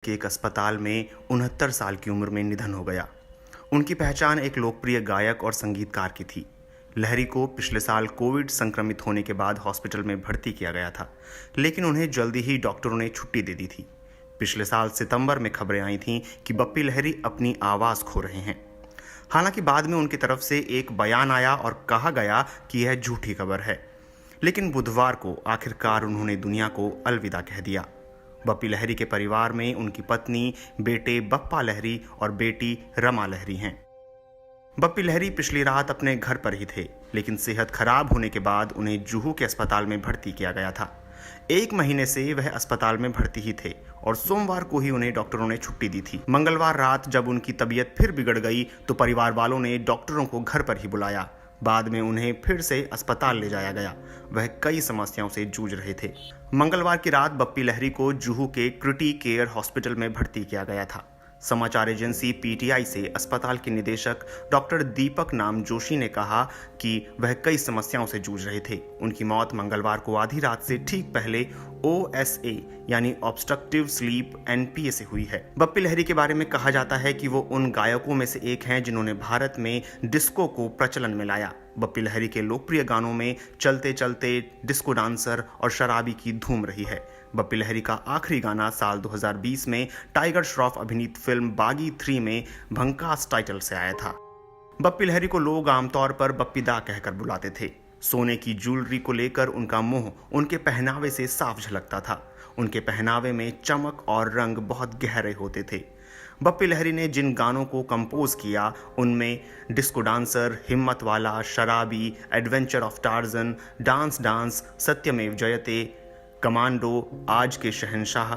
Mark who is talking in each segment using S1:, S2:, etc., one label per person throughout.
S1: के एक अस्पताल में 69 साल की उम्र में निधन हो गया। उनकी पहचान एक लोकप्रिय गायक और संगीतकार की थी। लहरी को पिछले साल कोविड संक्रमित होने के बाद हॉस्पिटल में भर्ती किया गया था, लेकिन उन्हें जल्दी ही डॉक्टरों ने छुट्टी दे दी थी। पिछले साल सितंबर में खबरें आई थीं कि बप्पी लहरी अपनी आवाज़ खो रहे हैं। हालांकि बाद में उनकी तरफ से एक बयान आया और कहा गया कि यह झूठी खबर है, लेकिन बुधवार को आखिरकार उन्होंने दुनिया को अलविदा कह दिया। बप्पी लहरी के परिवार में उनकी पत्नी, बेटे बप्पा लहरी और बेटी रमा लहरी हैं। बप्पी लहरी पिछली रात अपने घर पर ही थे, लेकिन सेहत खराब होने के बाद उन्हें जुहू के अस्पताल में भर्ती किया गया था। 1 महीने से वह अस्पताल में भर्ती ही थे और सोमवार को ही उन्हें डॉक्टरों ने छुट्टी दी थी। मंगलवार रात जब उनकी तबीयत फिर बिगड़ गई तो परिवार वालों ने डॉक्टरों को घर पर ही बुलाया। बाद में उन्हें फिर से अस्पताल ले जाया गया। वह कई समस्याओं से जूझ रहे थे। मंगलवार की रात बप्पी लहरी को जुहू के क्रिटी केयर हॉस्पिटल में भर्ती किया गया था। समाचार एजेंसी पीटीआई से अस्पताल के निदेशक डॉक्टर दीपक नाम जोशी ने कहा कि वह कई समस्याओं से जूझ रहे थे। उनकी मौत मंगलवार को आधी रात से ठीक पहले OSA यानी ऑब्स्ट्रक्टिव स्लीप NPA से हुई है। बप्पी लहरी के बारे में कहा जाता है कि वो उन गायकों में से एक हैं जिन्होंने भारत में डिस्को को प्रचलन में लाया। बप्पी लहरी के लोकप्रिय गानों में चलते चलते, डिस्को डांसर और शराबी की धूम रही है। बप्पी लहरी का आखिरी गाना साल 2020 में टाइगर श्रॉफ अभिनीत फिल्म बागी 3 में भंकास टाइटल से आया था। बप्पी लहरी को लोग आमतौर पर बप्पी दा कहकर बुलाते थे। सोने की ज्वेलरी को लेकर उनका मोह उनके पहनावे से साफ झलकता था। उनके पहनावे में चमक और रंग बहुत गहरे होते थे। बप्पी लहरी ने जिन गानों को कंपोज किया उनमें डिस्को डांसर, हिम्मत वाला, शराबी, adventure of torsion, dance dance, सत्यमेव जयते, कमांडो, आज के शहंशाह,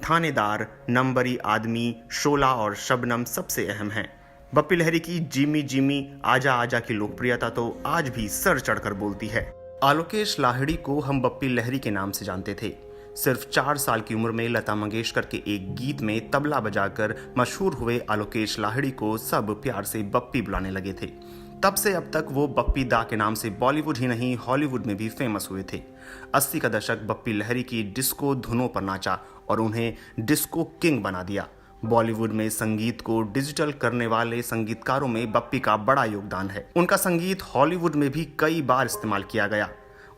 S1: थानेदार, नंबरी आदमी, शोला और शबनम सबसे अहम हैं। बप्पी लहरी की जिमी जिमी आजा आजा की लोकप्रियता तो आज भी सर चढ़कर बोलती है। आलोकेश लाहिड़ी को हम बप्पी लहरी के नाम से जानते थे। सिर्फ 4 साल की उम्र में लता मंगेशकर के एक गीत में तबला बजाकर मशहूर हुए आलोकेश लाहिड़ी को सब प्यार से बप्पी बुलाने लगे थे। तब से अब तक वो बप्पी दा के नाम से बॉलीवुड ही नहीं हॉलीवुड में भी फेमस हुए थे। 80 का दशक बप्पी लहरी की डिस्को धुनों पर नाचा और उन्हें डिस्को किंग बना दिया। बॉलीवुड में संगीत को डिजिटल करने वाले संगीतकारों में बप्पी का बड़ा योगदान है। उनका संगीत हॉलीवुड में भी कई बार इस्तेमाल किया गया।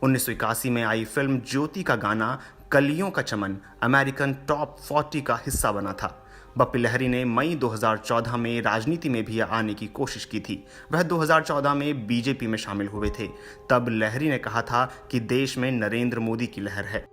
S1: 1981 में आई फिल्म ज्योति का गाना कलियों का चमन अमेरिकन टॉप 40 का हिस्सा बना था। बप्पी लहरी ने मई 2014 में राजनीति में भी आने की कोशिश की थी। वह 2014 में बीजेपी में शामिल हुए थे। तब लहरी ने कहा था कि देश में नरेंद्र मोदी की लहर है।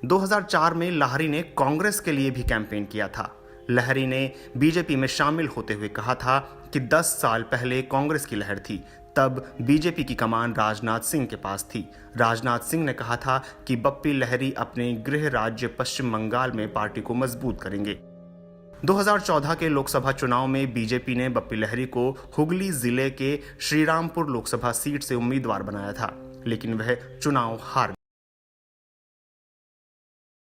S1: 2004 में लहरी ने कांग्रेस के लिए भी कैंपेन किया था। लहरी ने बीजेपी में शामिल होते हुए कहा था कि 10 साल पहले कांग्रेस की लहर थी, तब बीजेपी की कमान राजनाथ सिंह के पास थी। राजनाथ सिंह ने कहा था कि बप्पी लहरी अपने गृह राज्य पश्चिम बंगाल में पार्टी को मजबूत करेंगे। 2014 के लोकसभा चुनाव में बीजेपी ने बप्पी लहरी को हुगली जिले के श्रीरामपुर लोकसभा सीट से उम्मीदवार बनाया था, लेकिन वह चुनाव हार